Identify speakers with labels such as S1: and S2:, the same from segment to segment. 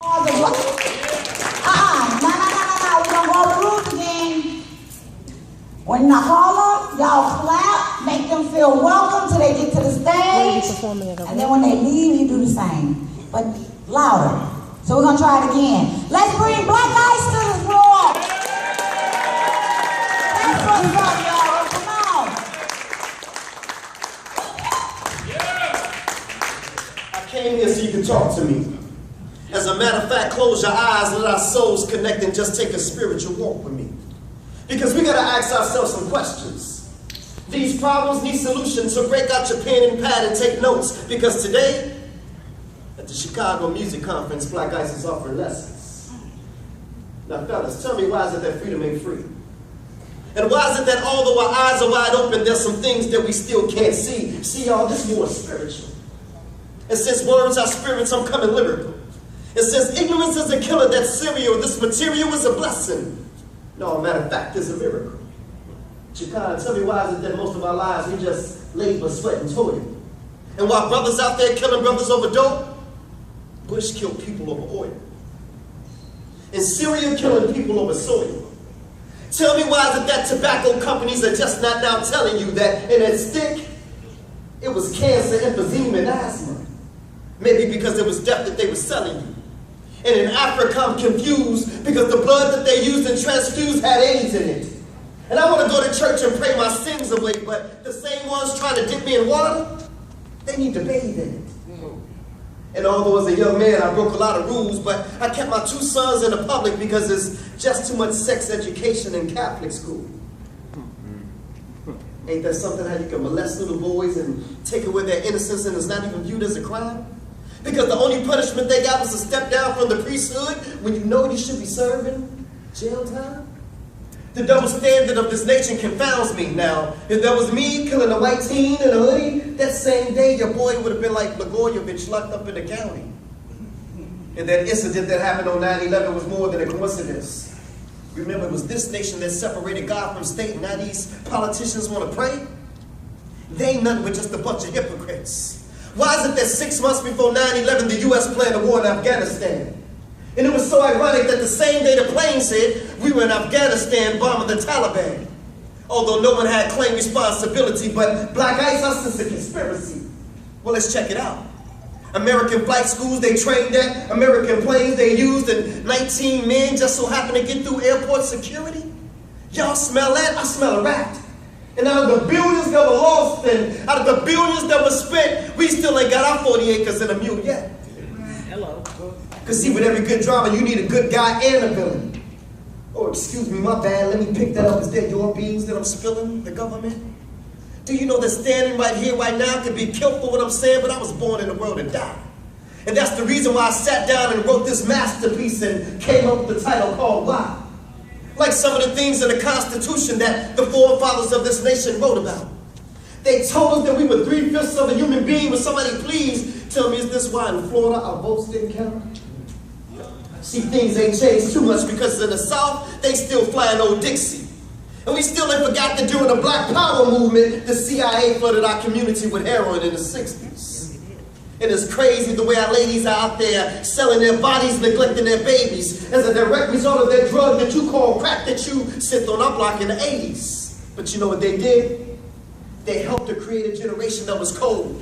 S1: No. We don't go to the rules again. When I call them, y'all clap, make them feel welcome till they get to the stage. And then when they leave, you do the same. But louder. So we're gonna try it again. Let's bring Black Ice to the floor. That's what's up, y'all. Come on.
S2: I came here so you can talk to me. As a matter of fact, close your eyes, let our souls connect, and just take a spiritual walk with me. Because we gotta ask ourselves some questions. These problems need solutions, so break out your pen and pad and take notes. Because today, at the Chicago Music Conference, Black Ice is offering lessons. Now fellas, tell me, why is it that freedom ain't free? And why is it that although our eyes are wide open, there's some things that we still can't see? See y'all, this is more spiritual. And since words are spirits, I'm coming lyrical. It says ignorance is a killer, that's serial. This material is a blessing. No, matter of fact, it's a miracle. Chicago, tell me, why is it that most of our lives we just labor, sweat, and toil? And while brothers out there killing brothers over dope, Bush killed people over oil. And Syria killing people over soil. Tell me, why is it that tobacco companies are just not now telling you that in that stick, it was cancer, emphysema, and asthma? Maybe because it was death that they were selling you. And in Africa, I'm confused because the blood that they used and transfused had AIDS in it. And I want to go to church and pray my sins away, but the same ones trying to dip me in water, they need to bathe in it. And although as a young man, I broke a lot of rules, but I kept my 2 sons in the public because there's just too much sex education in Catholic school. Ain't that something, how you can molest little boys and take away their innocence and it's not even viewed as a crime? Because the only punishment they got was to step down from the priesthood when you know you should be serving jail time? The double standard of this nation confounds me. Now, if that was me killing a white teen in a hoodie, that same day your boy would have been like Blagojevich locked up in the county. And that incident that happened on 9/11 was more than a coincidence. Remember, it was this nation that separated God from state, and now these politicians want to pray? They ain't nothing but just a bunch of hypocrites. Why is it that 6 months before 9/11, the U.S. planned a war in Afghanistan? And it was so ironic that the same day the plane said we were in Afghanistan bombing the Taliban. Although no one had claimed responsibility, but Black Ice, I sense a conspiracy. Well, let's check it out. American flight schools they trained at, American planes they used, and 19 men just so happened to get through airport security? Y'all smell that? I smell a rat. And out of the billions that were lost and out of the billions that were spent, we still ain't got our 40 acres and a mule yet.
S3: Hello.
S2: Because see, with every good drama, you need a good guy and a villain. Oh, excuse me, my bad, let me pick that up. Is that your beans that I'm spilling, the government? Do you know that standing right here, right now, could be killed for what I'm saying, but I was born in the world to die. And that's the reason why I sat down and wrote this masterpiece and came up with the title called Why? Like some of the things in the Constitution that the forefathers of this nation wrote about. They told us that we were 3/5 of a human being. Would somebody please tell me, is this why in Florida our votes didn't count? See, things ain't changed too much because in the South, they still flying old Dixie. And we still ain't forgot that during the Black Power movement, the CIA flooded our community with heroin in the 60s. And it's crazy the way our ladies are out there selling their bodies, neglecting their babies as a direct result of that drug that you call crack that you sipped on our block in the 80s. But you know what they did? They helped to create a generation that was cold.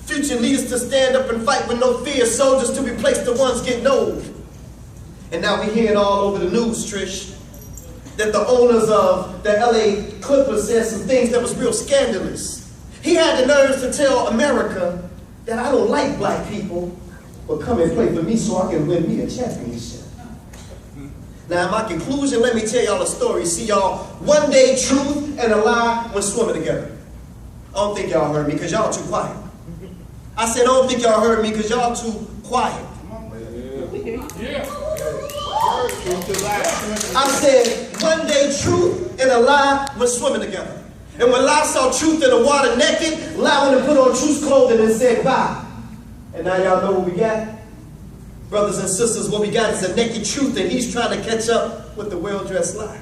S2: Future leaders to stand up and fight with no fear, soldiers to replace the ones getting old. And now we're hearing all over the news, Trish, that the owners of the LA Clippers said some things that was real scandalous. He had the nerves to tell America that I don't like black people, but come and play for me so I can win me a championship. Now in my conclusion, let me tell y'all a story. See y'all, one day truth and a lie went swimming together. I don't think y'all heard me because y'all too quiet. I said I don't think y'all heard me because y'all too quiet. I said one day truth and a lie went swimming together. And when lie saw truth in the water naked, lie went and put on truth's clothing and said bye. And now y'all know what we got? Brothers and sisters, what we got is a naked truth, and he's trying to catch up with the well-dressed lie.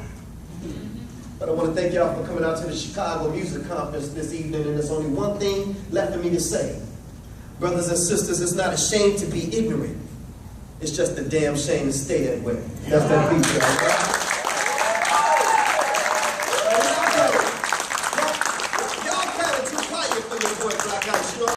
S2: But I want to thank y'all for coming out to the Chicago Music Conference this evening, and there's only one thing left for me to say. Brothers and sisters, it's not a shame to be ignorant. It's just a damn shame to stay that way. That's that beat right? Y'all kind of too quiet for your boy Blaq. You know